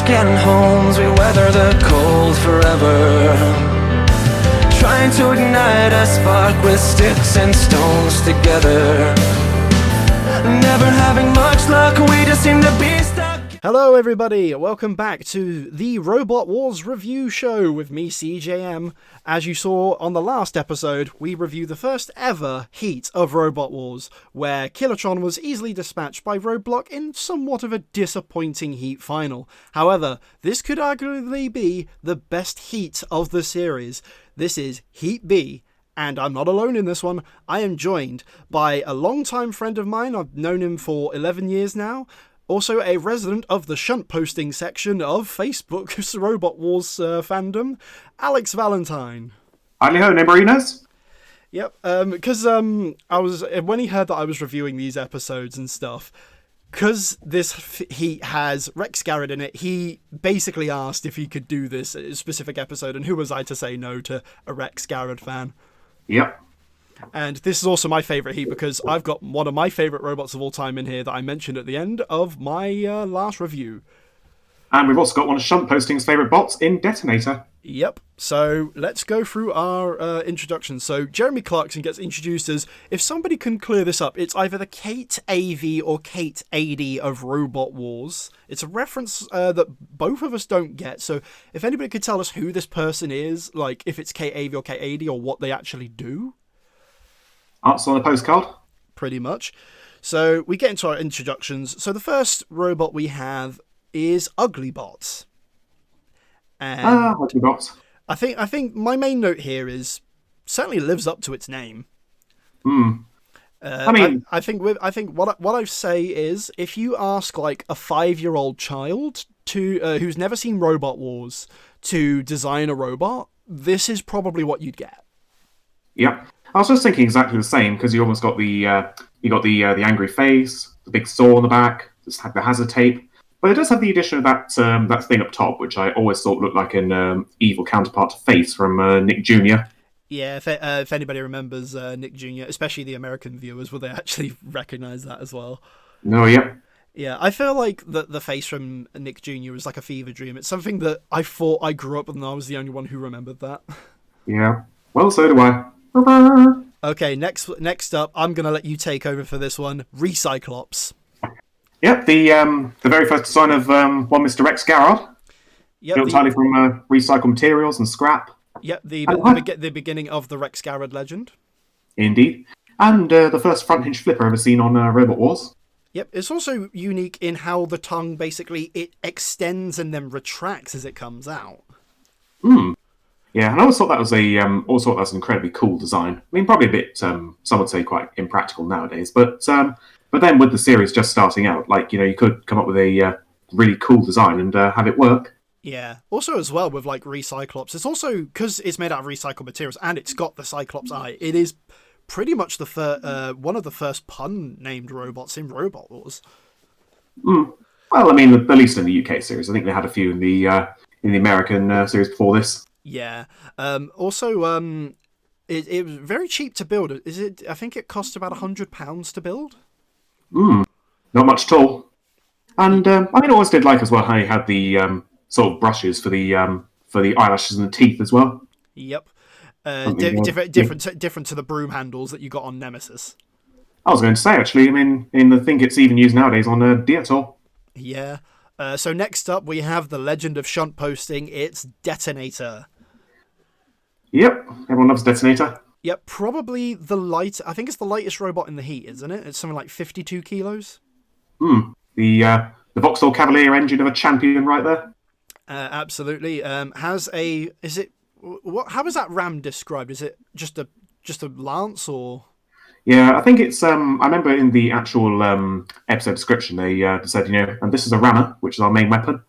scanning homes, we weather the cold forever. Trying to ignite a spark with sticks and stones together. Never having much luck, we just seem to be stuck. Hello everybody, welcome back to the Robot Wars review show with me, CJM. As you saw on the last episode, we reviewed the first ever heat of Robot Wars, where Kilotron was easily dispatched by Roadblock in somewhat of a disappointing heat final. However, this could arguably be the best heat of the series. This is Heat B. And I'm not alone in this one. I am joined by a longtime friend of mine. I've known him for 11 years now. Also a resident of the shunt posting section of Facebook's Robot Wars fandom, Alex Valentine. Hi-ho, neighborinos. Yep, because I was when he heard that I was reviewing these episodes and stuff, because this heat has Rex Garrett in it, he basically asked if he could do this specific episode, and who was I to say no to a Rex Garrett fan? Yep. And this is also my favourite heat because I've got one of my favourite robots of all time in here that I mentioned at the end of my last review. And we've also got one of Shunt Posting's favourite bots in Detonator. Yep, so let's go through our introduction. So Jeremy Clarkson gets introduced as, if somebody can clear this up, it's either the Kate AV or Kate AD of Robot Wars. It's a reference that both of us don't get, so if anybody could tell us who this person is, like if it's Kate AV or Kate AD or what they actually do. Answer on a postcard. Pretty much. So we get into our introductions. So the first robot we have is Uglybots. And Uglybots. I think my main note here is certainly lives up to its name. I think what I say is, if you ask like a 5-year-old child to who's never seen Robot Wars to design a robot, this is probably what you'd get. Yep. I was just thinking exactly the same, because you almost got the the angry face, the big saw on the back, the hazard tape, but it does have the addition of that thing up top, which I always thought looked like an evil counterpart to Face from Nick Jr. Yeah, if anybody remembers Nick Jr., especially the American viewers, will they actually recognise that as well? No, yep. Yeah, I feel like the face from Nick Jr. is like a fever dream. It's something that I thought I grew up with and I was the only one who remembered that. Yeah, well, so do I. Okay, next up, I'm going to let you take over for this one, Recyclops. Yep, the very first design of one Mr. Rex Garrett. Yep, built entirely from recycled materials and scrap. Yep, the beginning of the Rex Garrett legend. Indeed. And the first front hinge flipper ever seen on Robot Wars. Yep, it's also unique in how the tongue basically it extends and then retracts as it comes out. Yeah, and I always thought that was an incredibly cool design. I mean, probably a bit, some would say, quite impractical nowadays. But then with the series just starting out, like, you could come up with a really cool design and have it work. Yeah. Also, as well with like Recyclops, it's also because it's made out of recycled materials and it's got the Cyclops eye. It is pretty much the one of the first pun-named robots in Robot Wars. Well, I mean, at least in the UK series, I think they had a few in the American series before this. Yeah. Also, it was very cheap to build. I think it cost about £100 to build. Not much at all. And I always did like as well how you had the sort of brushes for the eyelashes and the teeth as well. Yep. Different to the broom handles that you got on Nemesis. I was going to say, actually, I mean, I think it's even used nowadays on Detonator. Yeah. So next up, we have the legend of shunt posting. It's Detonator. Yep, everyone loves Detonator. Yep, probably I think it's the lightest robot in the heat, isn't it? It's something like 52 kilos. The Vauxhall Cavalier engine of a champion right there. Absolutely. How is that ram described? Is it just a lance or? Yeah, I think it's. I remember in the actual episode description they said, and this is a rammer, which is our main weapon.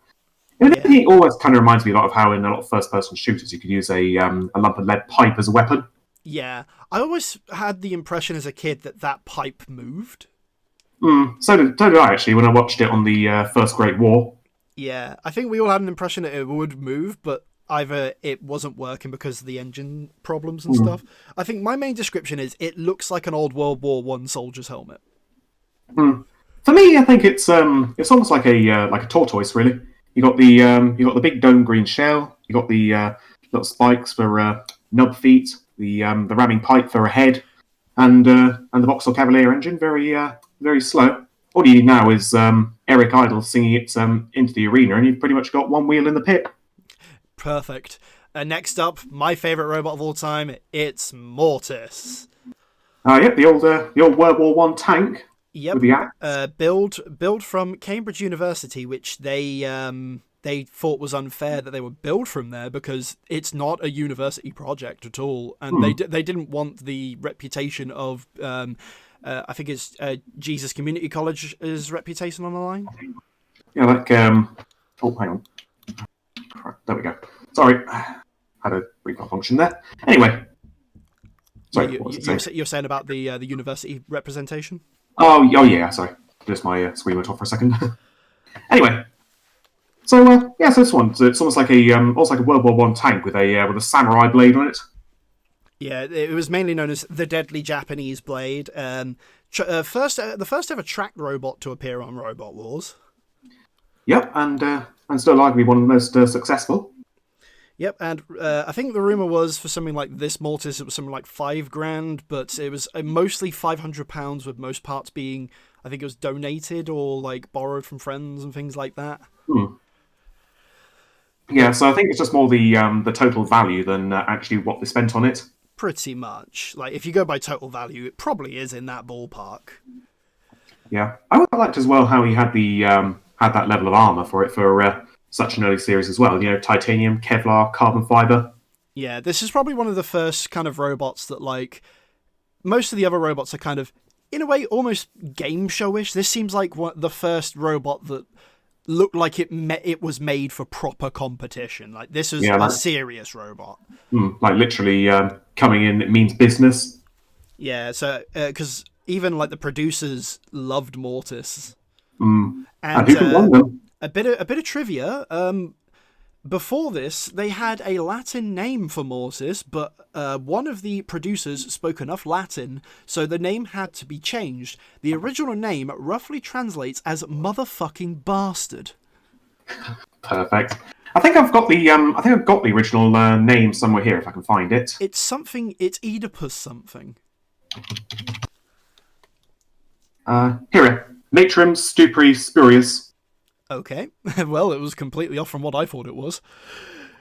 And I think it always kind of reminds me a lot of how in a lot of first-person shooters you could use a lump of lead pipe as a weapon. Yeah, I always had the impression as a kid that pipe moved. So did I, actually, when I watched it on the First Great War. Yeah, I think we all had an impression that it would move, but either it wasn't working because of the engine problems and stuff. I think my main description is it looks like an old World War I soldier's helmet. For me, I think it's almost like a tortoise, really. You got the big dome green shell. You got the little spikes for nub feet. The ramming pipe for a head, and the Vauxhall Cavalier engine. Very slow. All you need now is Eric Idle singing it into the arena, and you've pretty much got one wheel in the pit. Perfect. Next up, my favourite robot of all time, it's Mortis. Yep, the old World War One tank. Yep. With the axe. Build from Cambridge University, which they thought was unfair that they would build from there because it's not a university project at all, and they didn't want the reputation of I think it's Jesus Community College's reputation on the line. Yeah, like oh, hang on. There we go. Sorry, had a brief malfunction there. Anyway, sorry. You're saying about the university representation? Oh yeah. Sorry, just my screen went off for a second. Anyway, so so this one, it's almost like a World War One tank with a samurai blade on it. Yeah, it was mainly known as the Deadly Japanese Blade. The first ever tracked robot to appear on Robot Wars. Yep, and still arguably one of the most successful. Yep, and I think the rumor was for something like this Mortis, it was something like $5,000, but it was mostly £500, with most parts being, I think it was donated or like borrowed from friends and things like that. Yeah, so I think it's just more the total value than actually what they spent on it. Pretty much. Like, if you go by total value, it probably is in that ballpark. Yeah, I would have liked as well how he had had that level of armor for such an early series as well. You know, titanium, Kevlar, carbon fiber. Yeah, this is probably one of the first kind of robots that, like, most of the other robots are kind of, in a way, almost game showish. This seems like the first robot that looked like it was made for proper competition. Like, this is a serious robot. Like, literally coming in, it means business. Yeah, so, because even, like, the producers loved Mortis. And who could want them? A bit of trivia. Before this, they had a Latin name for Mortis, but one of the producers spoke enough Latin, so the name had to be changed. The original name roughly translates as "motherfucking bastard." Perfect. I think I've got the original name somewhere here if I can find it. It's something. It's Oedipus something. Here, Natrum Stupri Spurious. Okay, well, it was completely off from what I thought it was.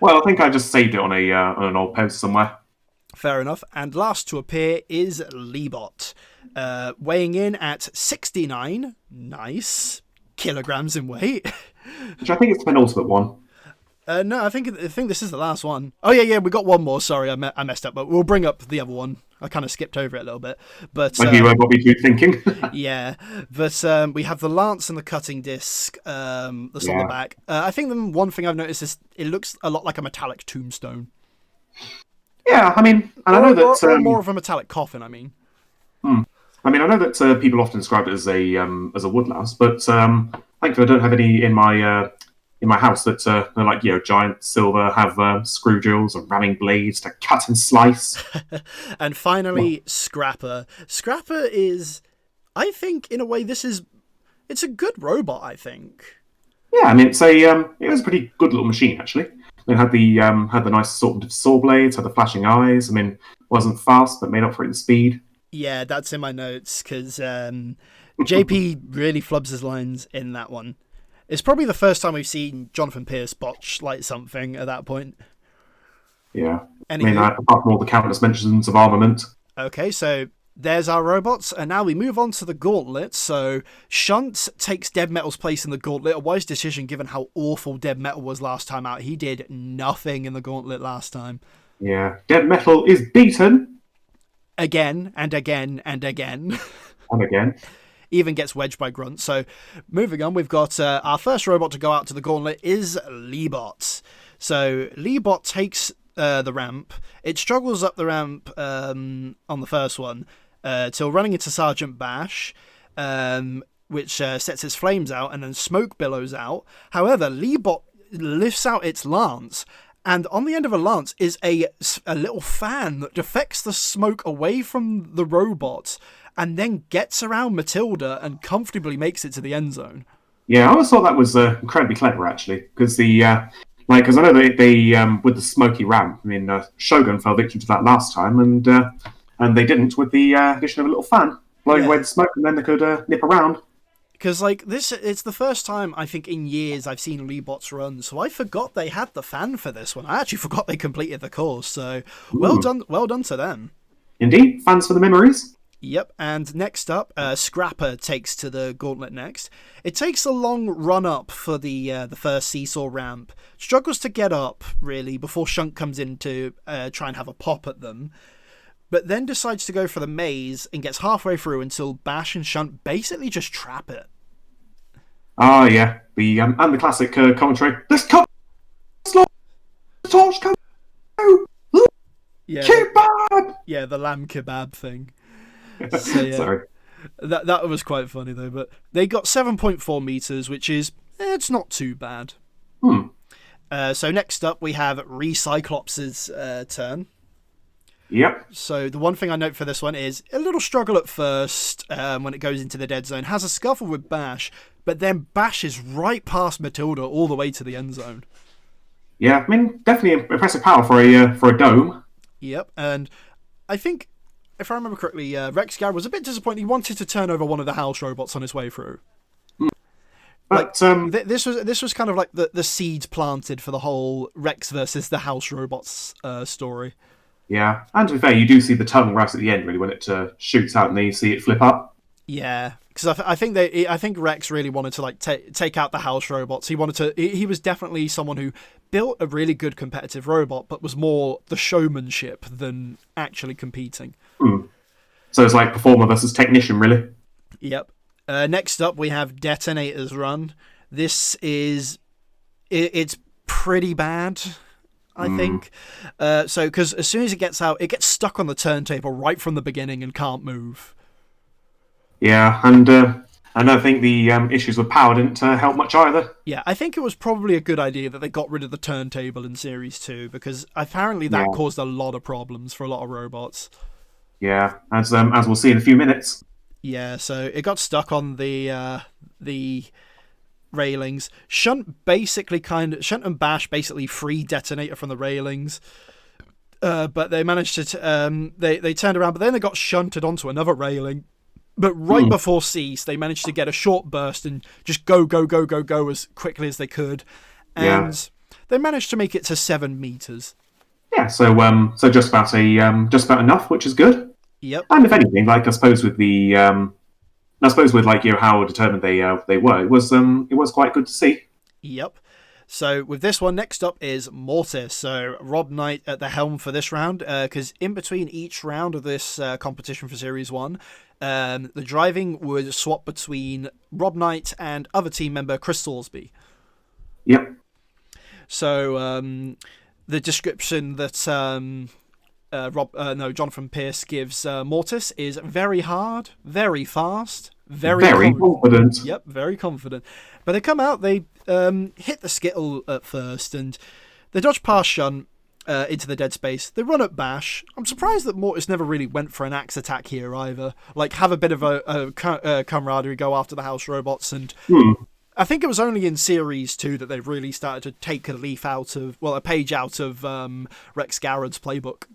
Well, I think I just saved it on an old post somewhere. Fair enough. And last to appear is Leebot, weighing in at 69, nice, kilograms in weight. Which I think it's the penultimate one. No, I think this is the last one. Oh yeah, we got one more. Sorry, I messed up, but we'll bring up the other one. I kind of skipped over it a little bit, but you won't be too thinking. Yeah, but we have the lance and the cutting disc that's on the back. I think the one thing I've noticed is it looks a lot like a metallic tombstone. Yeah, I mean, and I know that or more of a metallic coffin. I mean, I know that people often describe it as a wood louse, but thankfully I don't have any in my house that are like, you know, giant silver, have screw drills and ramming blades to cut and slice. And finally, Scrapper. Scrapper is, I think, in a way, it's a good robot, I think. Yeah, I mean, it was a pretty good little machine, actually. It had the nice assortment of saw blades, had the flashing eyes. I mean, wasn't fast, but made up for it in speed. Yeah, that's in my notes, because JP really flubs his lines in that one. It's probably the first time we've seen Jonathan Pierce botch like something at that point. Yeah. Anywho, I mean, apart from all the countless mentions of armament. Okay, so there's our robots, and now we move on to the gauntlet. So Shunt takes Dead Metal's place in the gauntlet, a wise decision given how awful Dead Metal was last time out. He did nothing in the gauntlet last time. Yeah, Dead Metal is beaten. Again, and again, and again. And again. Even gets wedged by Grunt. So moving on, we've got our first robot to go out to the gauntlet is Leebot. So Leebot takes the ramp. It struggles up the ramp on the first one till running into Sergeant Bash, which sets its flames out, and then smoke billows out. However, Leebot lifts out its lance, and on the end of a lance is a little fan that deflects the smoke away from the robot, and then gets around Matilda and comfortably makes it to the end zone. Yeah, I always thought that was incredibly clever, actually, because because I know they with the smoky ramp. I mean, Shogun fell victim to that last time, and they didn't with the addition of a little fan blowing away the smoke, and then they could nip around. Because, like, it's the first time, I think, in years I've seen Leebots run, so I forgot they had the fan for this one. I actually forgot they completed the course, so well done to them. Indeed, fans for the memories. Yep, and next up, Scrapper takes to the gauntlet next. It takes a long run up for the first seesaw ramp. Struggles to get up, really, before Shunt comes in to try and have a pop at them. But then decides to go for the maze and gets halfway through until Bash and Shunt basically just trap it. Ah, yeah. And the classic commentary. This torch come Yeah, kebab! Yeah, the lamb kebab thing. So, yeah, Sorry. That was quite funny, though. But they got 7.4 meters, which is, it's not too bad. So next up, we have Recyclops' turn. Yep. So the one thing I note for this one is a little struggle at first when it goes into the dead zone. Has a scuffle with Bash, but then Bash is right past Matilda all the way to the end zone. Yeah, I mean, definitely impressive power for a dome. Yep, and I think, if I remember correctly, Rex Garrett was a bit disappointed. He wanted to turn over one of the house robots on his way through. But this was kind of like the seeds planted for the whole Rex versus the house robots story. Yeah, and to be fair, you do see the tongue right at the end, really, when it shoots out, and then you see it flip up. Yeah, because I think Rex really wanted to like take out the house robots. He was definitely someone who built a really good competitive robot, but was more the showmanship than actually competing. So it's like performer versus technician, really. Yep. Next up, we have Detonator's run. This is it's pretty bad, I think. So because as soon as it gets out, it gets stuck on the turntable right from the beginning and can't move. Yeah, and I think the issues with power didn't help much either. Yeah, I think it was probably a good idea that they got rid of the turntable in Series 2, because apparently that caused a lot of problems for a lot of robots. Yeah, as we'll see in a few minutes. Yeah, so it got stuck on the railings. Shunt and Bash basically free Detonator from the railings. But they managed to they turned around, but then they got shunted onto another railing. But right before cease, they managed to get a short burst and just go as quickly as they could. And they managed to make it to 7 meters. Yeah, so just about enough, which is good. Yep. And if anything, like I suppose with how determined they were, it was quite good to see. Yep. So with this one, next up is Mortis. So Rob Knight at the helm for this round, because in between each round of this competition for Series 1, the driving would swap between Rob Knight and other team member Chris Thorsby. Yep. So the description that Jonathan Pierce gives Mortis is very hard, very fast, very confident. Yep, very confident. But they come out, they hit the skittle at first, and they dodge past Shunt into the dead space. They run at Bash. I'm surprised that Mortis never really went for an axe attack here either. Like, have a bit of a camaraderie, go after the house robots, and I think it was only in Series 2 that they really started to take a page out of Rex Garrett's playbook.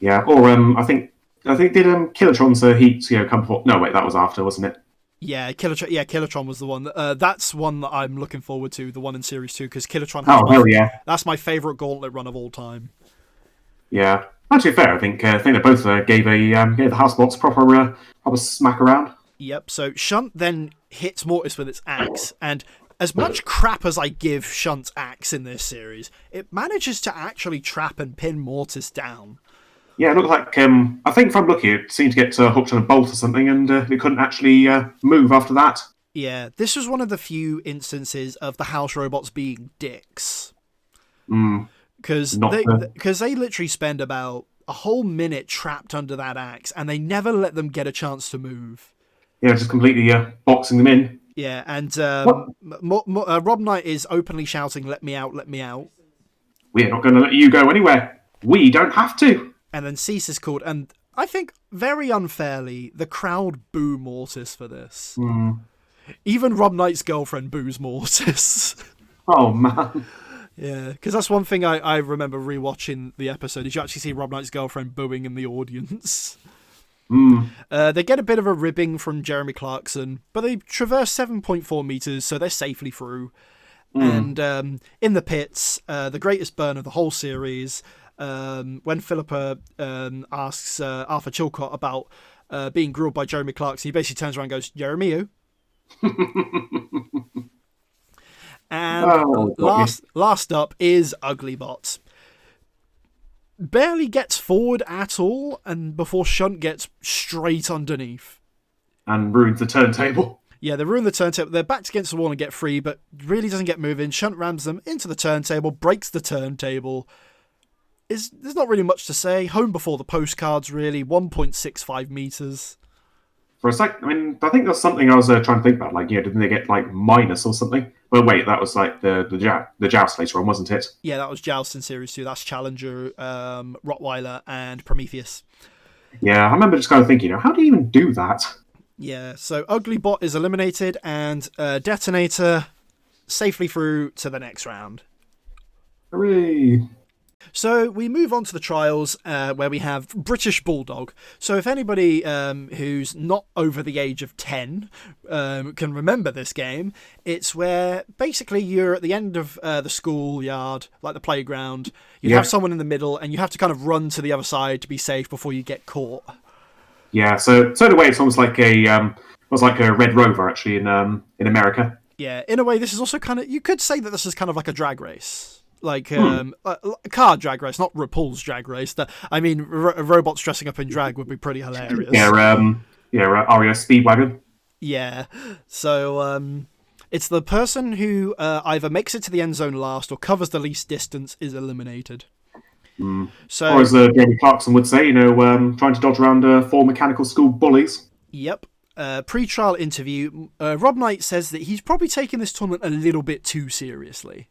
Yeah, or I think did Kilotron's heat come before? No, wait, that was after, wasn't it? Yeah, Kilotron was the one. That's one that I'm looking forward to, the one in Series 2, because Kilotron that's my favourite gauntlet run of all time. Yeah. Actually, fair. I think they both gave the housebots proper smack around. Yep, so Shunt then hits Mortis with its axe, and as much crap as I give Shunt's axe in this series, it manages to actually trap and pin Mortis down. Yeah, it looked like, I think from looking, it seemed to get hooked on a bolt or something, and it couldn't actually move after that. Yeah, this was one of the few instances of the house robots being dicks. Because they literally spend about a whole minute trapped under that axe, and they never let them get a chance to move. Yeah, just completely boxing them in. Yeah, and Rob Knight is openly shouting, "Let me out, let me out." We're not going to let you go anywhere. We don't have to. And then cease is called, and I think very unfairly, the crowd boo Mortis for this. Even Rob Knight's girlfriend boos Mortis. Oh man. Yeah, because that's one thing I remember rewatching the episode, is you actually see Rob Knight's girlfriend booing in the audience. They get a bit of a ribbing from Jeremy Clarkson, but they traverse 7.4 meters, so they're safely through. And in the pits, the greatest burn of the whole series, when Philippa asks Arthur Chilcott about being grilled by Jeremy Clarkson, he basically turns around and goes, Jeremy, who? And last up is Ugly-Bot. Barely gets forward at all, and before Shunt gets straight underneath. And ruins the turntable. Yeah, they ruin the turntable. They're backed against the wall and get free, but really doesn't get moving. Shunt rams them into the turntable, breaks the turntable. There's not really much to say. Home before the postcards, really. 1.65 meters. For a sec, I mean, I think that's something I was trying to think about. Like, didn't they get like minus or something? Well, wait, that was like the joust later on, wasn't it? Yeah, that was Joust in Series 2. That's Challenger, Rottweiler, and Prometheus. Yeah, I remember just kind of thinking, how do you even do that? Yeah, so Ugly-Bot is eliminated, and Detonator safely through to the next round. Hooray! So we move on to the trials, where we have British Bulldog. So if anybody who's not over the age of 10 can remember this game, it's where basically you're at the end of the schoolyard, like the playground. You have someone in the middle, and you have to kind of run to the other side to be safe before you get caught. Yeah, so in a way, it's almost like a Red Rover actually in America. Yeah, in a way, this is also kind of, you could say that this is kind of like a drag race. Like a car drag race, not RuPaul's drag race. I mean, robots dressing up in drag would be pretty hilarious. Yeah, Aria Speedwagon. Yeah, so it's the person who either makes it to the end zone last or covers the least distance is eliminated. So, or as Jeremy Clarkson would say, trying to dodge around 4 mechanical school bullies. Yep. Pre-trial interview, Rob Knight says that he's probably taking this tournament a little bit too seriously.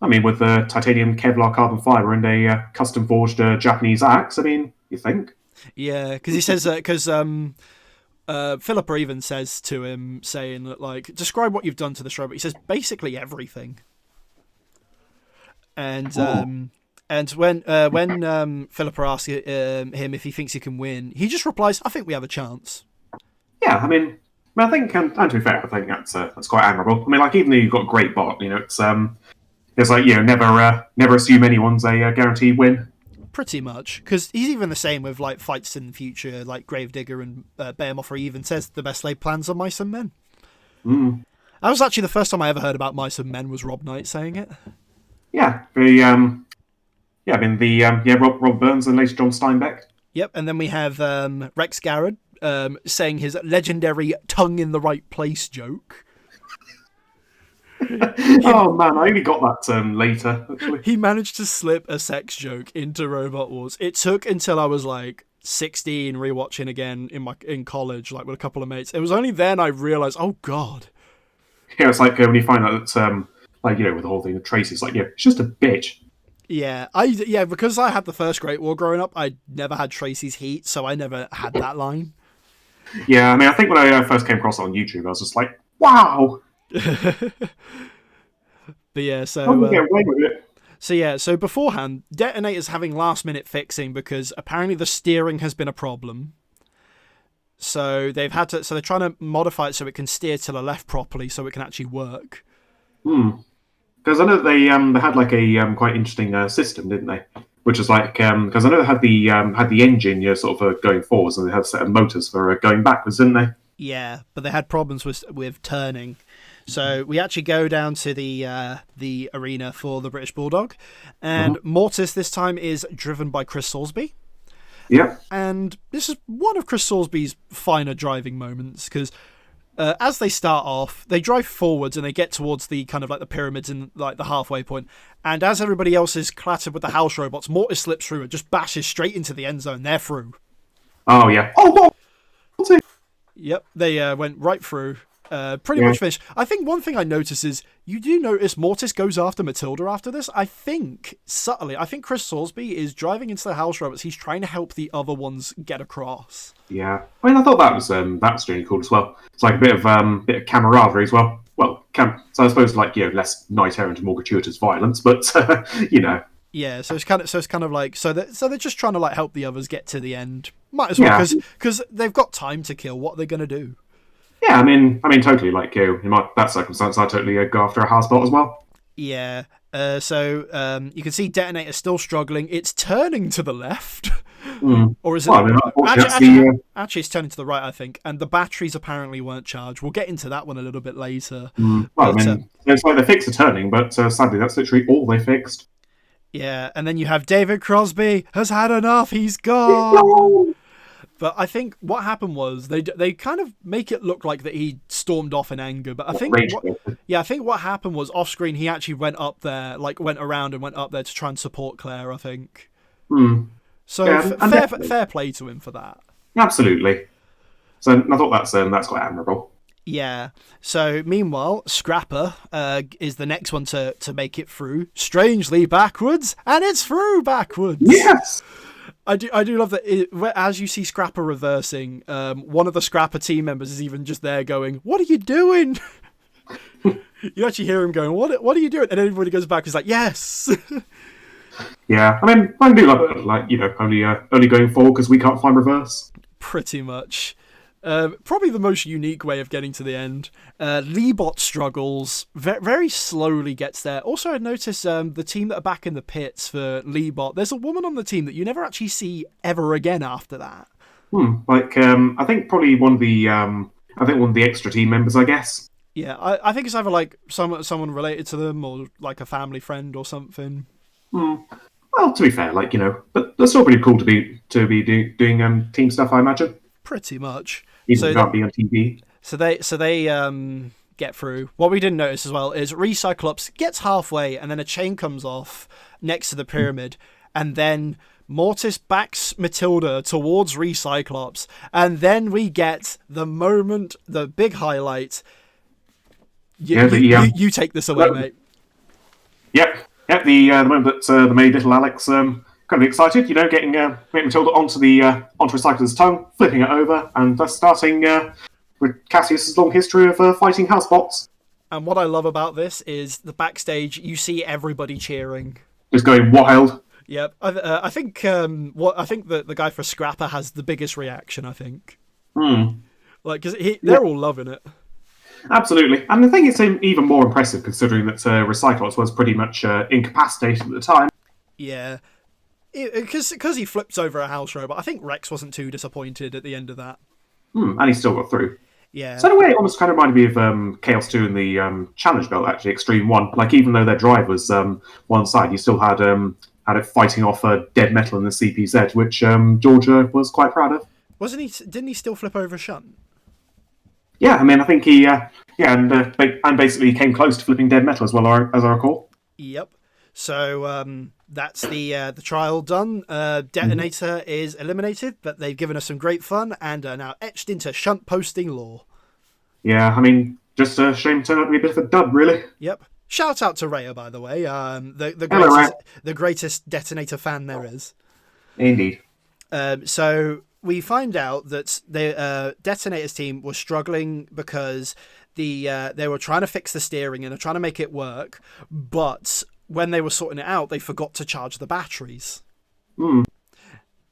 I mean, with the titanium Kevlar carbon fibre and a custom-forged Japanese axe, I mean, you think? Yeah, because he says that, because Philippa even says to him, saying that, like, describe what you've done to this robot. He says, basically everything. And when Philippa asks him if he thinks he can win, he just replies, I think we have a chance. Yeah, I mean, I think, and to be fair, I think that's quite admirable. I mean, like, even though you've got a great bot, it's like, never assume anyone's a guaranteed win. Pretty much, because he's even the same with like fights in the future, like Gravedigger and Behemoth, where he even says the best laid plans are mice and men. That was actually the first time I ever heard about mice and men, was Rob Knight saying it. Yeah, Rob Burns and later John Steinbeck. Yep, and then we have Rex Garrett saying his legendary tongue in the right place joke. Oh man, I only got that term later, actually. He managed to slip a sex joke into Robot Wars. It took until I was like 16 rewatching again in college, like with a couple of mates. It was only then I realised, oh god. Yeah, it's like when you find out that with the whole thing of Tracy, it's like, it's just a bitch. Yeah, because I had the first Great War growing up, I never had Tracy's heat, so I never had that line. Yeah, I mean, I think when I first came across it on YouTube, I was just like, wow. But yeah, so how do we get away with it? So beforehand, Detonator's having last minute fixing because apparently the steering has been a problem. So they're trying to modify it so it can steer to the left properly, so it can actually work. Because I know they had like a quite interesting system, didn't they? Which is like, because I know they had the engine sort of going forwards, and they had a set of motors for going backwards, didn't they? Yeah, but they had problems with turning. So we actually go down to the arena for the British Bulldog, and Mortis this time is driven by Chris Salisbury. Yeah. And this is one of Chris Salisbury's finer driving moments, because as they start off, they drive forwards and they get towards the kind of like the pyramids and like the halfway point. And as everybody else is clattered with the house robots, Mortis slips through and just bashes straight into the end zone. They're through. Oh, yeah. Oh, whoa! Yep, they went right through. Pretty much finished. I think one thing I notice is you do notice Mortis goes after Matilda after this. I think subtly, I think Chris Sorsby is driving into the house robots. He's trying to help the other ones get across. Yeah, I mean, I thought that was really cool as well. It's like a bit of camaraderie as well. Well, so I suppose like less knight errant and more gratuitous violence, but Yeah, so it's kind of like so they're just trying to like help the others get to the end. Might as well because they've got time to kill. What are they going to do? Yeah, I mean, totally. Like in that circumstance, I totally go after a housebot as well. Yeah. So you can see Detonator still struggling. It's turning to the left, or is it? Well, actually, it's turning to the right, I think. And the batteries apparently weren't charged. We'll get into that one a little bit later. Well, it's like they fixed the turning, but sadly, that's literally all they fixed. Yeah, and then you have David Crosby has had enough. He's gone. But I think what happened was they kind of make it look like that he stormed off in anger. But I think what happened was off screen he actually went around and went up there to try and support Claire. I think. So fair play to him for that. Absolutely. So I thought that's quite admirable. Yeah. So meanwhile, Scrapper is the next one to make it through. Strangely backwards, and it's through backwards. Yes. I do love that as you see Scrapper reversing, one of the Scrapper team members is even just there going, "What are you doing?" You actually hear him going, "What are you doing?" And everybody goes back. He's like, "Yes." Yeah, I mean, I do love it. Like only going forward because we can't find reverse. Pretty much. Probably the most unique way of getting to the end. Leebot struggles, very slowly gets there. Also, I noticed the team that are back in the pits for Leebot, there's a woman on the team that you never actually see ever again after that. I think probably one of the extra team members, I guess. Yeah, I think it's either like someone related to them or like a family friend or something. Well, to be fair, but that's still pretty cool to be doing team stuff, I imagine. Pretty much. Even can't be on TV. So they get through. What we didn't notice as well is Recyclops gets halfway and then a chain comes off next to the pyramid, and then Mortis backs Matilda towards Recyclops, and then we get the moment, the big highlight. You take this away, mate. Yep. The moment that the made little Alex kind of excited, getting Matilda onto Recyclop's tongue, flipping it over, and thus starting with Cassius's long history of fighting housebots. And what I love about this is the backstage. You see everybody cheering, just going wild. Yep. I think the guy for Scrapper has the biggest reaction. I think. Because they're all loving it. Absolutely, and I think it's even more impressive considering that Recyclops was pretty much incapacitated at the time. Yeah. Because he flips over a house robot. I think Rex wasn't too disappointed at the end of that. And he still got through. Yeah. So in a way, it almost kind of reminded me of Chaos 2 and the Challenge Belt, actually, Extreme 1. Like, even though their drive was one side, you still had it fighting off dead metal in the CPZ, which Georgia was quite proud of. Didn't he still flip over a shunt? Yeah, I mean, I think he... and basically came close to flipping dead metal as well, as I recall. Yep. So that's the trial done. Detonator is eliminated, but they've given us some great fun and are now etched into shunt posting lore. Yeah, I mean, just a shame turned out to be a bit of a dud, really. Yep. Shout out to Rhea, by the way. The greatest Detonator fan there is. Indeed. So we find out that the Detonator's team was struggling because they were trying to fix the steering and they're trying to make it work, but when they were sorting it out, they forgot to charge the batteries. I'm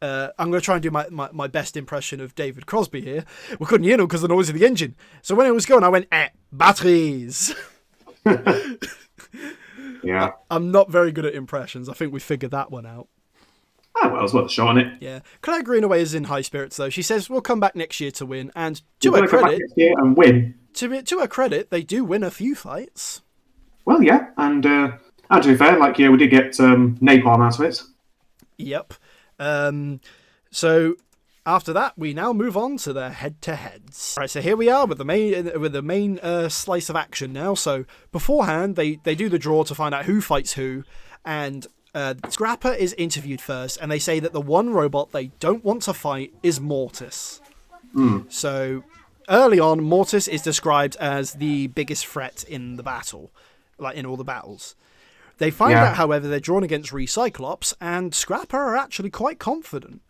going to try and do my best impression of David Crosby here. We couldn't hear them because of the noise of the engine. So when it was going, I went, batteries. Yeah. I'm not very good at impressions. I think we figured that one out. Oh, well, it was worth a shot on it. Yeah. Claire Greenaway is in high spirits, though. She says, we'll come back next year to win. And to her credit... Come back next year and win. To her credit, they do win a few fights. Well, yeah. And to be fair, we did get napalm out of it. Yep. So after that, we now move on to the head-to-heads. Right, so here we are with the main slice of action now. So beforehand, they do the draw to find out who fights who, and Scrapper is interviewed first, and they say that the one robot they don't want to fight is Mortis. So early on, Mortis is described as the biggest threat in the battle, like in all the battles. They find out, however, they're drawn against Recyclops, and Scrapper are actually quite confident.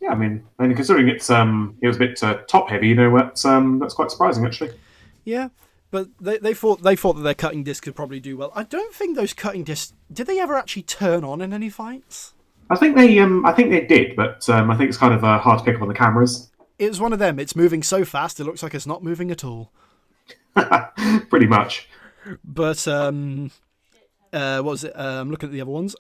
Yeah, I mean, considering it was a bit top heavy, that's quite surprising actually. Yeah, but they thought that their cutting disc could probably do well. I don't think those cutting discs did they ever actually turn on in any fights. I think they did, but I think it's kind of hard to pick up on the cameras. It was one of them. It's moving so fast, it looks like it's not moving at all. Pretty much. But what was it? Looking at the other ones.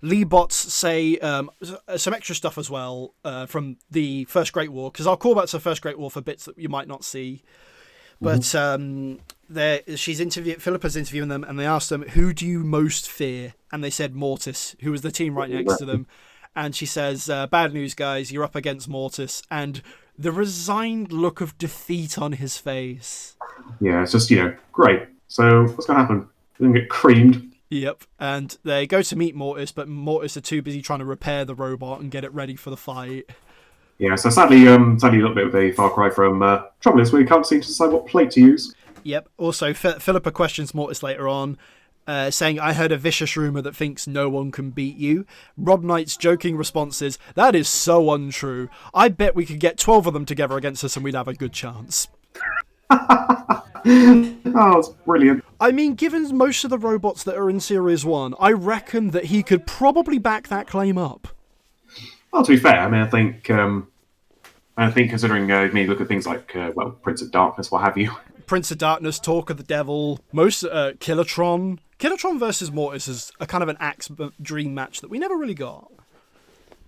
Leebots say some extra stuff as well from the First Great War, because I'll call back to the First Great War for bits that you might not see. But Philippa's interviewing them, and they asked them, "Who do you most fear?" And they said Mortis, who was the team right next to them. And she says, "Bad news, guys. You're up against Mortis." And the resigned look of defeat on his face. Yeah, it's just great. So what's going to happen? We're going to get creamed. Yep, and they go to meet Mortis, but Mortis are too busy trying to repair the robot and get it ready for the fight. Yeah, so sadly a little bit of a far cry from Trouble is we can't seem to decide what plate to use. Yep, also Philippa questions Mortis later on, saying, "I heard a vicious rumour that thinks no one can beat you." Rob Knight's joking response is, "That is so untrue. I bet we could get 12 of them together against us and we'd have a good chance." Oh, it's brilliant. I mean, given most of the robots that are in Series 1, I reckon that he could probably back that claim up. Well, to be fair, I mean, I think considering maybe look at things like, Prince of Darkness, what have you. Prince of Darkness, Talk of the Devil, most Killatron. Killatron versus Mortis is a kind of an axe dream match that we never really got.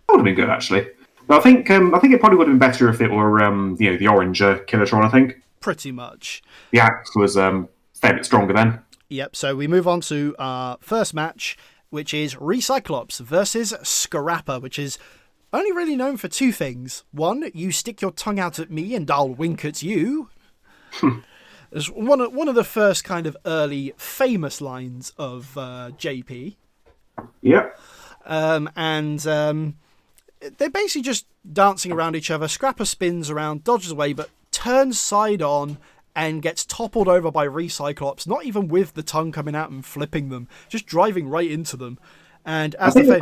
That would have been good, actually. But I think it probably would have been better if it were, the orange Killatron, I think. Pretty much. The axe was a fair bit stronger then. Yep, so we move on to our first match, which is Recyclops versus Scrapper, which is only really known for two things. One, you stick your tongue out at me and I'll wink at you. It's one of the first kind of early famous lines of JP. Yep. They're basically just dancing around each other. Scrapper spins around, dodges away, but turns side on and gets toppled over by Recyclops, not even with the tongue coming out and flipping them, just driving right into them. And as I think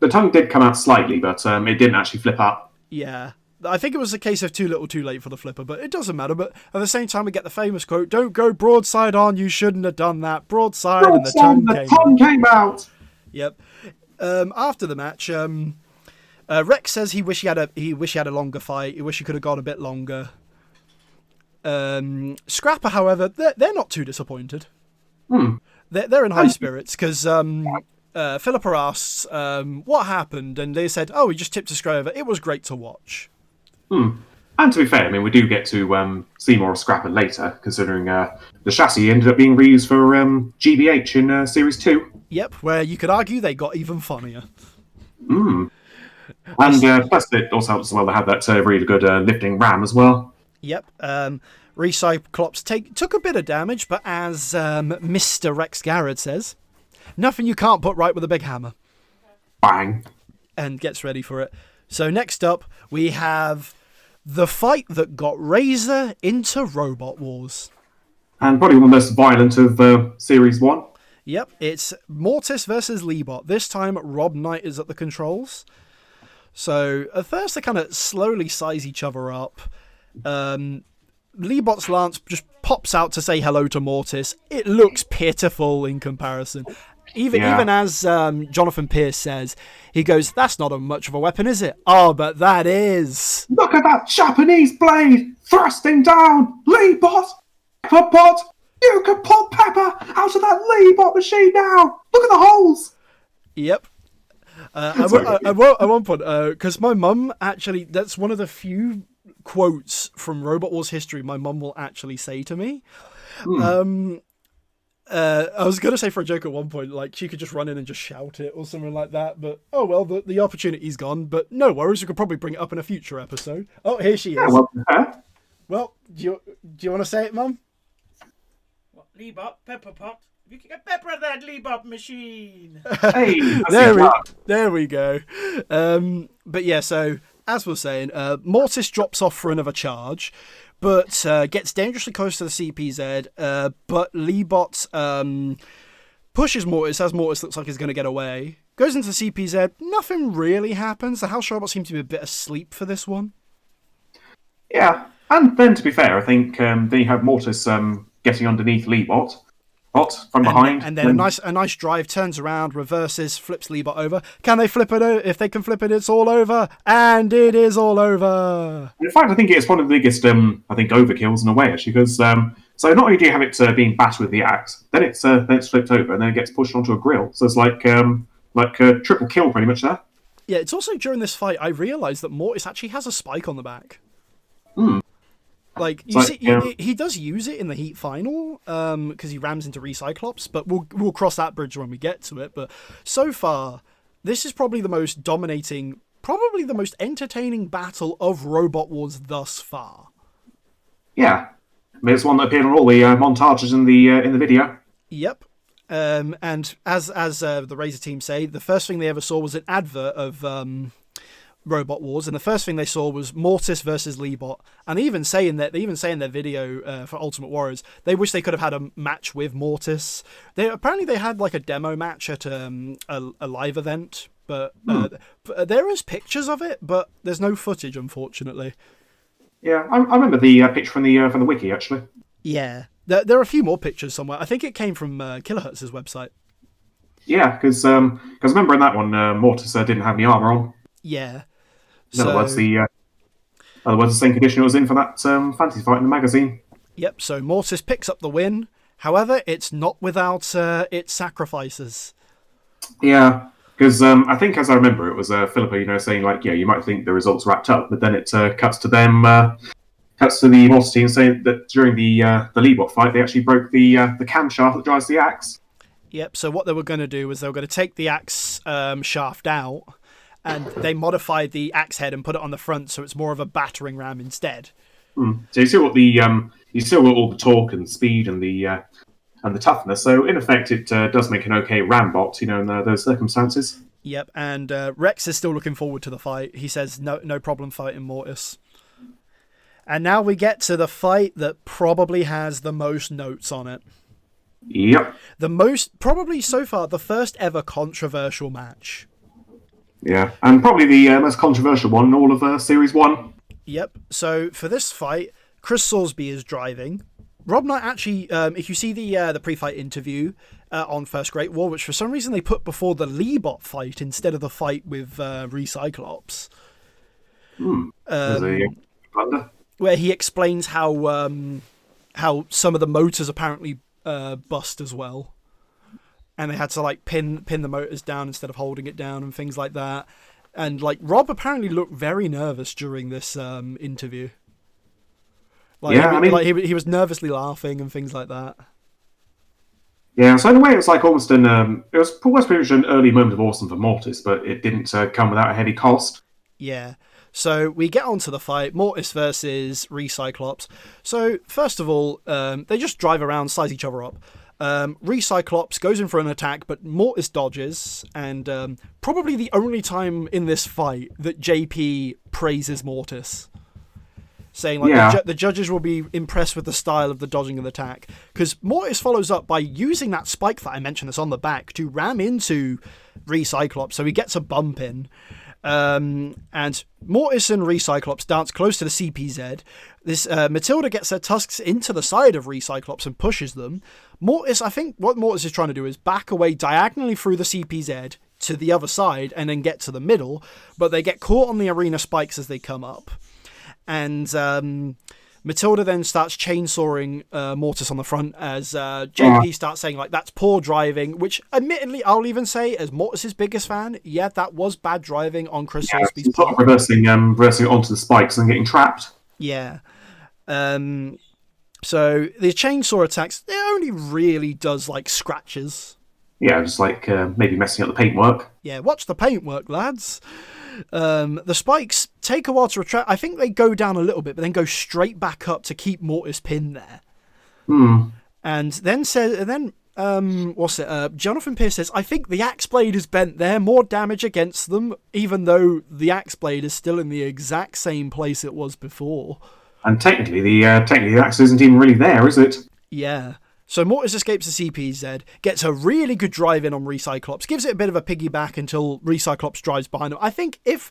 the tongue did come out slightly, but it didn't actually flip up. Yeah. I think it was a case of too little too late for the flipper, but it doesn't matter. But at the same time, we get the famous quote, "Don't go broadside on, you shouldn't have done that." Broadside and the tongue came out. Yep. After the match, Rex says he wish he had a longer fight. He wish he could have gone a bit longer. Scrapper, however, they're not too disappointed. They're in high spirits because Philippa asks what happened, and they said, "Oh, he just tipped a screw over. It was great to watch." And to be fair, I mean, we do get to see more of Scrapper later, considering the chassis ended up being reused for GBH in Series 2. Yep, where you could argue they got even funnier. And plus, it also helps as well to have that really good lifting ram as well. Yep. Recyclops took a bit of damage, but as Mr. Rex Garrett says, nothing you can't put right with a big hammer. Bang. And gets ready for it. So next up, we have the fight that got Razor into Robot Wars. And probably one of the most violent of Series 1. Yep, it's Mortis versus Leebot. This time, Rob Knight is at the controls. So at first, they kind of slowly size each other up. Leebot's lance just pops out to say hello to Mortis. It looks pitiful in comparison. Even as Jonathan Pierce says, he goes, "That's not much of a weapon, is it?" "Oh, but that is." "Look at that Japanese blade thrusting down! Leebot! Pepperpot! You can pull Pepper out of that Leebot machine now! Look at the holes!" Yep. At one point, because my mum actually, that's one of the few quotes from Robot Wars history my mum will actually say to me. I was going to say for a joke at one point, like she could just run in and just shout it or something like that, but oh well, the opportunity's gone, but no worries, we could probably bring it up in a future episode. Oh, here she is. Well, do you want to say it, Mum? What, Leebop, Pepperpot? You can get Pepper at that Leebop machine. Hey, there we go. But yeah, so as we're saying, Mortis drops off for another charge, but gets dangerously close to the CPZ, but Leebot pushes Mortis as Mortis looks like he's going to get away. Goes into the CPZ, nothing really happens. The House Robot seems to be a bit asleep for this one. Yeah, and then to be fair, I think then you have Mortis getting underneath Leebot from behind. And then a nice drive, turns around, reverses, flips Leebot over. Can they flip it? If they can flip it, it's all over. And it is all over. In fact, I think it's one of the biggest, overkills in a way, actually, because so not only do you have it being bashed with the axe, then it's flipped over, and then it gets pushed onto a grill. So it's like a triple kill pretty much there. Yeah, it's also during this fight I realised that Mortis actually has a spike on the back. Like, he does use it in the Heat final, because he rams into Recyclops, but we'll cross that bridge when we get to it. But so far, this is probably the most dominating, probably the most entertaining battle of Robot Wars thus far. Yeah. I mean, it's one that appeared on all the montages in the video. Yep. And as the Razor team say, the first thing they ever saw was an advert of Robot Wars, and the first thing they saw was Mortis versus Leebot. And they even say in their video for Ultimate Warriors, they wish they could have had a match with Mortis. They had like a demo match at a live event, but there is pictures of it, but there's no footage, unfortunately. Yeah, I remember the picture from the wiki actually. Yeah, there are a few more pictures somewhere. I think it came from Kilohertz's website. Yeah, because I remember in that one Mortis didn't have any armor on. Yeah. In other words, the same condition it was in for that fantasy fight in the magazine. Yep, so Mortis picks up the win. However, it's not without its sacrifices. Yeah, because I think, as I remember, it was Philippa, saying like, yeah, you might think the results wrapped up, but then it cuts to the Mortis team saying that during the Leebot fight, they actually broke the camshaft that drives the axe. Yep, so what they were going to do was they were going to take the axe shaft out, and they modified the axe head and put it on the front, so it's more of a battering ram instead. So you see what you still got all the torque and speed and the toughness. So in effect, it does make an okay ram bot, in those circumstances. Yep, and Rex is still looking forward to the fight. He says no problem fighting Mortis. And now we get to the fight that probably has the most notes on it. Yep. Probably so far, the first ever controversial match. Yeah, and probably the most controversial one in all of Series 1. Yep, so for this fight, Chris Salisbury is driving. Rob Knight actually, if you see the pre-fight interview on First Great War, which for some reason they put before the Leebot fight instead of the fight with Recyclops. Where he explains how some of the motors apparently bust as well. And they had to like pin the motors down instead of holding it down and things like that. And like Rob apparently looked very nervous during this interview. He was nervously laughing and things like that. Yeah, so in a way, it's like almost pretty much an early moment of awesome for Mortis, but it didn't come without a heavy cost. Yeah. So we get on to the fight, Mortis versus Recyclops. So first of all, they just drive around, size each other up. Recyclops goes in for an attack, but Mortis dodges, and probably the only time in this fight that JP praises Mortis. Saying the judges will be impressed with the style of the dodging of the attack. Because Mortis follows up by using that spike that I mentioned that's on the back to ram into Recyclops, so he gets a bump in. And Mortis and Recyclops dance close to the CPZ. This Matilda gets her tusks into the side of Recyclops and pushes them. I think what Mortis is trying to do is back away diagonally through the CPZ to the other side and then get to the middle, but they get caught on the arena spikes as they come up. And Matilda then starts chainsawing Mortis on the front as JP starts saying, like, that's poor driving, which admittedly, I'll even say, as Mortis' biggest fan, yeah, that was bad driving on Chris Salisbury's part. Reversing it onto the spikes and getting trapped. Yeah. So the chainsaw attacks, it only really does, like, scratches. Yeah, just like maybe messing up the paintwork. Yeah, watch the paintwork, lads. The spikes take a while to retract. I think they go down a little bit, but then go straight back up to keep Mortis pinned there. And then Jonathan Pierce says, I think the axe blade is bent there, more damage against them, even though the axe blade is still in the exact same place it was before. And technically the axe isn't even really there, is it? Yeah. So Mortis escapes the CPZ, gets a really good drive in on Recyclops, gives it a bit of a piggyback until Recyclops drives behind him. I think if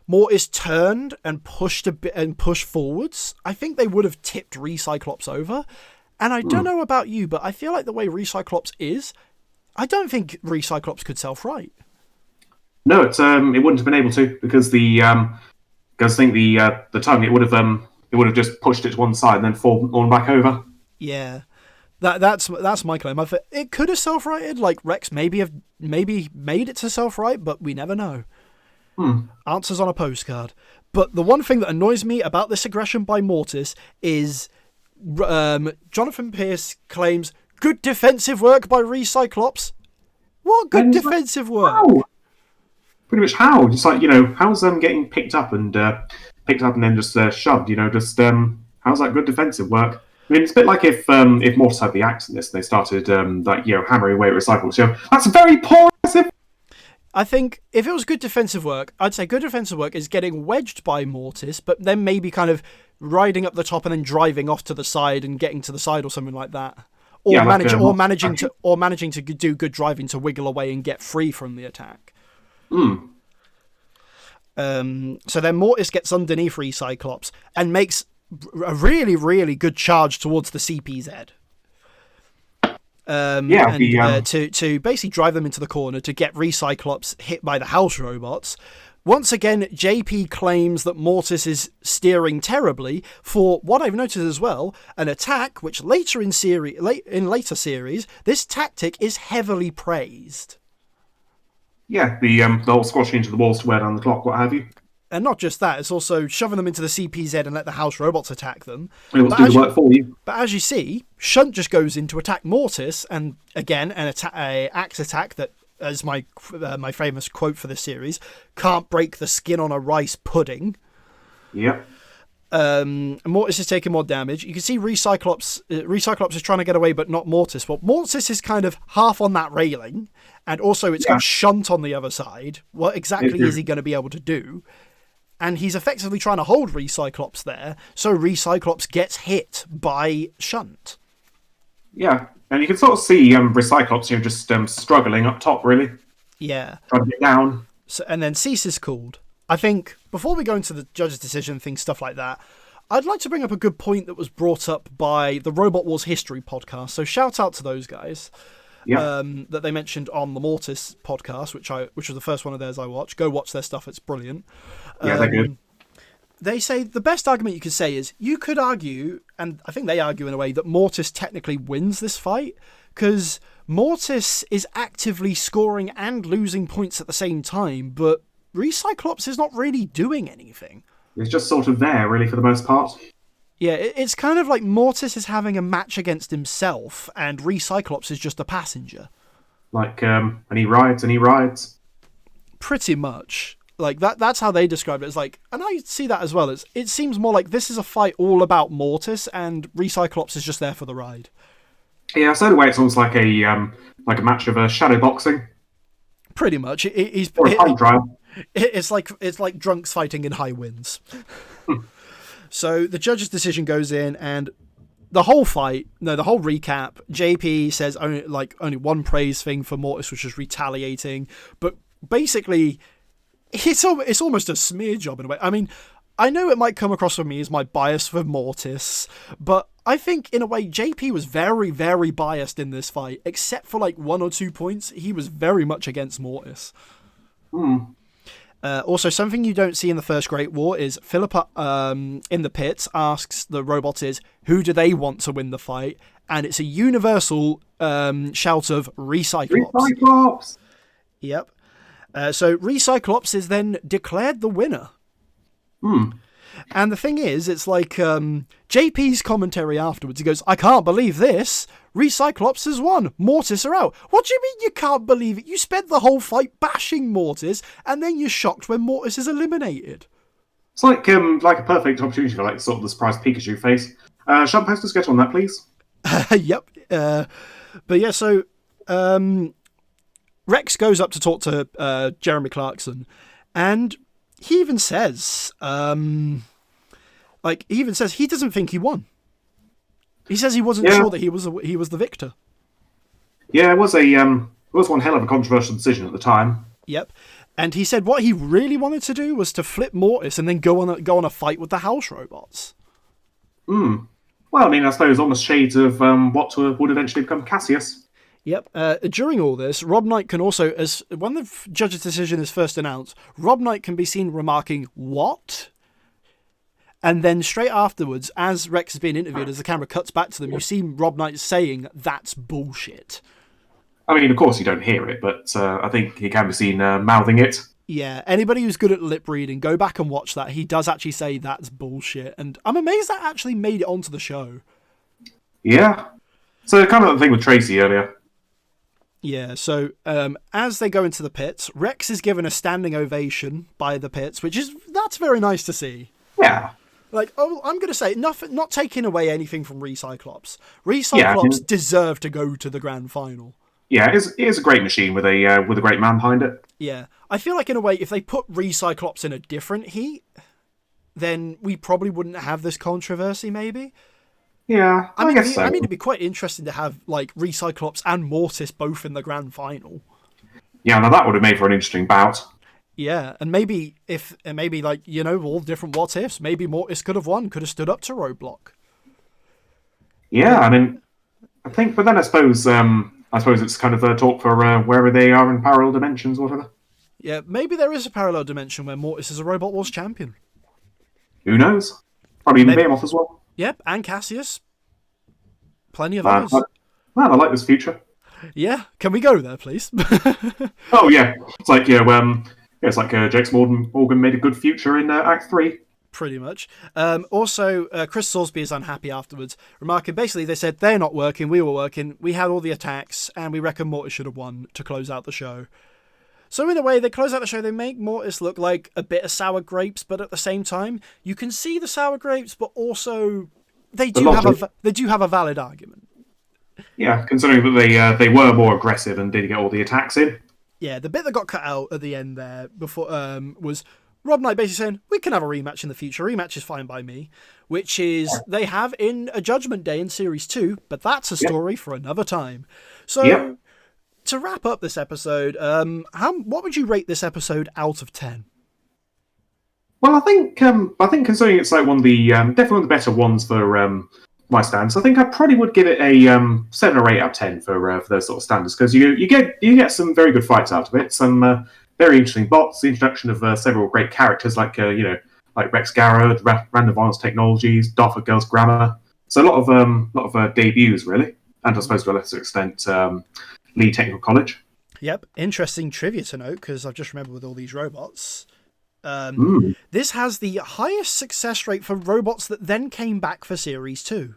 Mortis turned and pushed forwards, I think they would have tipped Recyclops over. And I don't know about you, but I feel like the way Recyclops is, I don't think Recyclops could self-right. No, it wouldn't have been able to because the tongue it would have just pushed it to one side and then fallen back over. Yeah, that's my claim. I thought it could have self-righted, like Rex maybe made it to self-right, but we never know. Answers on a postcard. But the one thing that annoys me about this aggression by Mortis is Jonathan Pierce claims good defensive work by Recyclops. What good defensive work? How? Pretty much how? Just like, how's them getting picked up and then just shoved? How's that good defensive work? I mean, it's a bit like if Mortis had the axe in this and they started hammering away at Recyclops. That's very poor. I think if it was good defensive work, I'd say good defensive work is getting wedged by Mortis, but then maybe kind of riding up the top and then driving off to the side and getting to the side or something like that. Or managing to do good driving to wiggle away and get free from the attack. So then Mortis gets underneath Recyclops and makes a really, really good charge towards the CPZ. To basically drive them into the corner to get Recyclops hit by the house robots. Once again, JP claims that Mortis is steering terribly for what I've noticed as well, an attack which later in later series, this tactic is heavily praised. Yeah, the whole squashing into the walls to wear down the clock, what have you. And not just that, it's also shoving them into the CPZ and let the house robots attack them. It will do the work for you. But as you see, Shunt just goes in to attack Mortis, and again, an axe attack that, as my famous quote for this series, can't break the skin on a rice pudding. Yep. Mortis is taking more damage. You can see Recyclops is trying to get away, but not Mortis. Well, Mortis is kind of half on that railing, and also it's got Shunt on the other side. What exactly is he going to be able to do? And he's effectively trying to hold Recyclops there, so Recyclops gets hit by Shunt. Yeah, and you can sort of see Recyclops, just struggling up top, really. Yeah. Trying to get down. So, and then cease is called. I think, before we go into the judge's decision, things, stuff like that, I'd like to bring up a good point that was brought up by the Robot Wars History podcast. So shout out to those guys. That they mentioned on the Mortis podcast, which was the first one of theirs I watched. Go watch their stuff, it's brilliant. Yeah, they're good. They say the best argument you could say is you could argue, and I think they argue in a way, that Mortis technically wins this fight, because Mortis is actively scoring and losing points at the same time, but Recyclops is not really doing anything. It's just sort of there, really, for the most part. Yeah, it's kind of like Mortis is having a match against himself, and Recyclops is just a passenger. And he rides. Pretty much. Like, that's how they describe it. It's like, and I see that as well. It seems more like this is a fight all about Mortis, and Recyclops is just there for the ride. Yeah, so in a way it's almost like a match of shadow boxing. Pretty much. It's like drunks fighting in high winds. So the judge's decision goes in, and the whole recap, JP says only one praise thing for Mortis, which is retaliating, but basically it's almost a smear job in a way. I mean, I know it might come across for me as my bias for Mortis, but I think in a way JP was very, very biased in this fight, except for like 1 or 2 points. He was very much against Mortis. Also, something you don't see in the First Great War is Philippa in the pits asks the robots who do they want to win the fight, and it's a universal shout of Recyclops. Recyclops! Yep. So Recyclops is then declared the winner. And the thing is, it's like JP's commentary afterwards. He goes, I can't believe this. Recyclops has won. Mortis are out. What do you mean you can't believe it? You spent the whole fight bashing Mortis, and then you're shocked when Mortis is eliminated. It's like a perfect opportunity for sort of the surprise Pikachu face. Shampoo, just get on that, please. Yep. But yeah, so Rex goes up to talk to Jeremy Clarkson, and he even says, he doesn't think he won. He says he wasn't sure that he was the victor. Yeah, it was one hell of a controversial decision at the time. Yep. And he said what he really wanted to do was to flip Mortis and then go on a fight with the house robots. Well, I mean, I suppose almost shades of what would eventually become Cassius. Yep. During all this, Rob Knight can also, as when the judge's decision is first announced, Rob Knight can be seen remarking, "What?" And then straight afterwards, as Rex is being interviewed, as the camera cuts back to them, you see Rob Knight saying, "That's bullshit." I mean, of course you don't hear it, but I think he can be seen mouthing it. Yeah, anybody who's good at lip reading, go back and watch that. He does actually say that's bullshit, and I'm amazed that actually made it onto the show. Yeah. So kind of the thing with Tracy earlier. Yeah, so as they go into the pits, Rex is given a standing ovation by the pits, that's very nice to see. Yeah. Like, I'm going to say, not taking away anything from Recyclops. Recyclops deserve to go to the grand final. Yeah, it is a great machine with a great man behind it. Yeah, I feel like in a way, if they put Recyclops in a different heat, then we probably wouldn't have this controversy, maybe. Yeah, I guess so. I mean, it'd be quite interesting to have like Recyclops and Mortis both in the grand final. Yeah, now that would have made for an interesting bout. Yeah, and maybe all different what ifs. Maybe Mortis could have won, could have stood up to Roadblock. Yeah, I mean, but then I suppose it's kind of the talk for wherever they are in parallel dimensions, whatever. Yeah, maybe there is a parallel dimension where Mortis is a Robot Wars champion. Who knows? Probably even Behemoth as well. Yep, and Cassius. Plenty of others. Man, I like this future. Yeah, can we go there, please? Oh yeah, it's like it's like Jax Morgan made a good future in Act 3. Pretty much. Also, Chris Soulsby is unhappy afterwards, remarking basically they said they're not working, we were working, we had all the attacks, and we reckon Mortis should have won to close out the show. So in a way, they close out the show, they make Mortis look like a bit of sour grapes, but at the same time, you can see the sour grapes, but also they do have a valid argument. Yeah, considering that they were more aggressive and did get all the attacks in. Yeah, the bit that got cut out at the end there before was Rob Knight basically saying, we can have a rematch in the future. Rematch is fine by me, which is they have in a Judgment Day in Series 2, but that's a story for another time. So to wrap up this episode, what would you rate this episode out of 10? Well, I think considering it's like one of the definitely one of the better ones for my standards, I think I probably would give it a 7 or 8 out of 10 for those sort of standards, because you get some very good fights out of it, some very interesting bots, the introduction of several great characters like Rex Garrett, Random Violence Technologies, Dartford Girls Grammar. So a lot of debuts really, and I suppose to a lesser extent Lee Technical College. Yep, interesting trivia to note, because I've just remembered with all these robots. This has the highest success rate for robots that then came back for Series 2.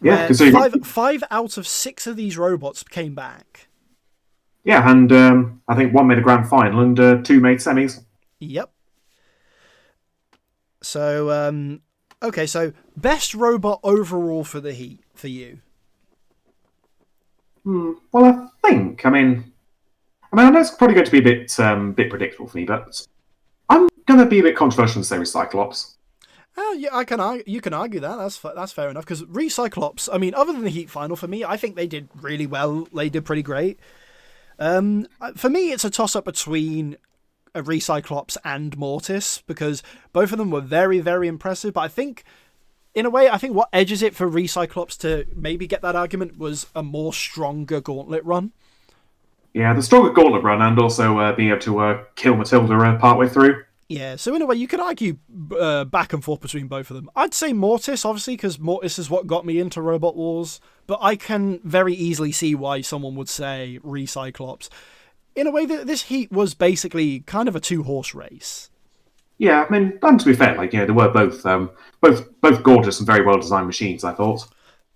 Yeah, because 5 out of 6 of these robots came back. Yeah, and I think 1 made a grand final and 2 made semis. Yep. So, okay, so best robot overall for the heat for you? Well, I know it's probably going to be a bit predictable for me, but I'm going to be a bit controversial and say Recyclops. Yeah, you can argue that. That's fair enough, because Recyclops, I mean, other than the heat final, for me, I think they did really well. They did pretty great. For me, it's a toss-up between Recyclops and Mortis, because both of them were very, very impressive, but I think, in a way, what edges it for Recyclops to maybe get that argument was a more stronger gauntlet run. Yeah, the stronger gauntlet run, and also being able to kill Matilda partway through. Yeah, so in a way, you could argue back and forth between both of them. I'd say Mortis, obviously, because Mortis is what got me into Robot Wars, but I can very easily see why someone would say Recyclops. In a way, this heat was basically kind of a 2-horse race. Yeah, I mean, and to be fair, they were both gorgeous and very well-designed machines, I thought.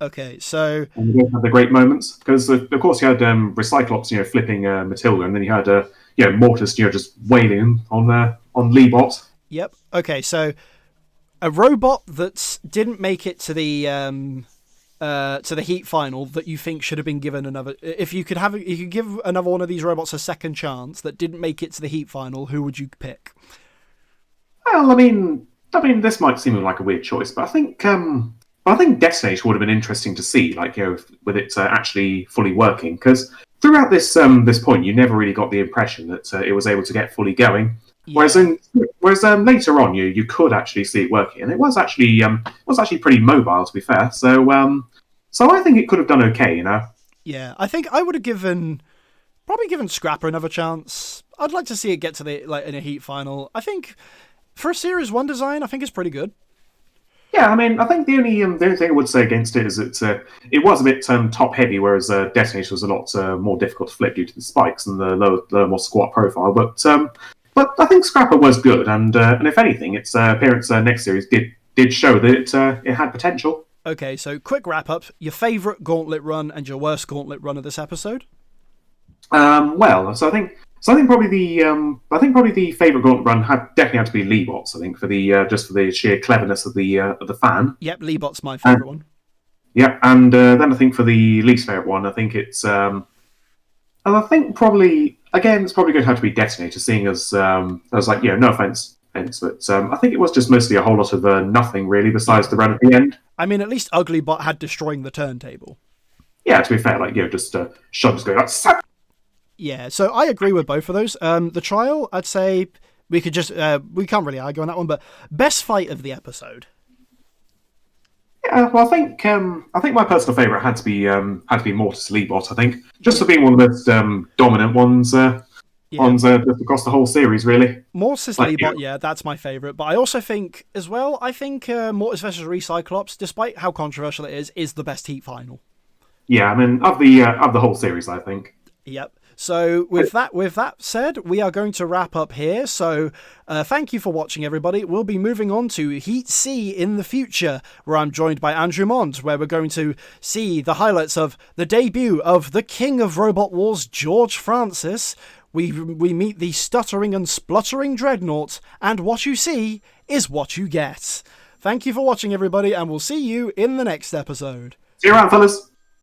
Okay, so... And they both had their great moments, because, of course, you had Recyclops, flipping Matilda, and then you had, Mortis, just wailing on Leebot. Yep. Okay, so a robot that didn't make it to the to the Heat final that you think should have been given another? If you could give another one of these robots a second chance that didn't make it to the Heat final, who would you pick? Well, I mean, this might seem like a weird choice, but I think Detonator would have been interesting to see, like, you know, with it actually fully working, because throughout this point, you never really got the impression that it was able to get fully going. Yeah. Whereas later on, you could actually see it working, and it was actually pretty mobile, to be fair. So I think it could have done okay, you know. Yeah, I think I would have probably given Scrapper another chance. I'd like to see it get to the in a Heat final. I think for a Series 1 design, I think it's pretty good. Yeah, I mean, I think the only thing I would say against it is that it was a bit top heavy, whereas Detonator was a lot more difficult to flip due to the spikes and the lower more squat profile. But I think Scrapper was good, and if anything, its appearance next series did show that it had potential. Okay, so quick wrap up: your favourite Gauntlet run and your worst Gauntlet run of this episode. So I think probably the favourite Gauntlet run definitely had to be Leebot's. I think for the sheer cleverness of the fan. Yep, Leebot's my favourite one. Yep, and then I think for the least favourite one, I think it's and I think probably again it's probably going to have to be Detonator, seeing as I was like, no offence, but I think it was just mostly a whole lot of nothing really besides the run at the end. I mean, at least Uglybot had destroying the turntable. Yeah, to be fair, just Shun's going like. Yeah, so I agree with both of those. The trial, I'd say we could just we can't really argue on that one, but best fight of the episode. Yeah, well, I think my personal favourite had to be Mortis Leebot. I think just for being one of the most dominant ones across the whole series, really. Mortis Leebot, yeah, that's my favourite. But I also think as well, Mortis versus Recyclops, despite how controversial it is the best Heat final. Yeah, I mean of the whole series, I think. Yep. So with that said, we are going to wrap up here. So thank you for watching, everybody. We'll be moving on to Heat C in the future, where I'm joined by Andrew Mond, where we're going to see the highlights of the debut of the King of Robot Wars, George Francis. We meet the stuttering and spluttering Dreadnought, and what you see is what you get. Thank you for watching, everybody, and we'll see you in the next episode. See you around, fellas.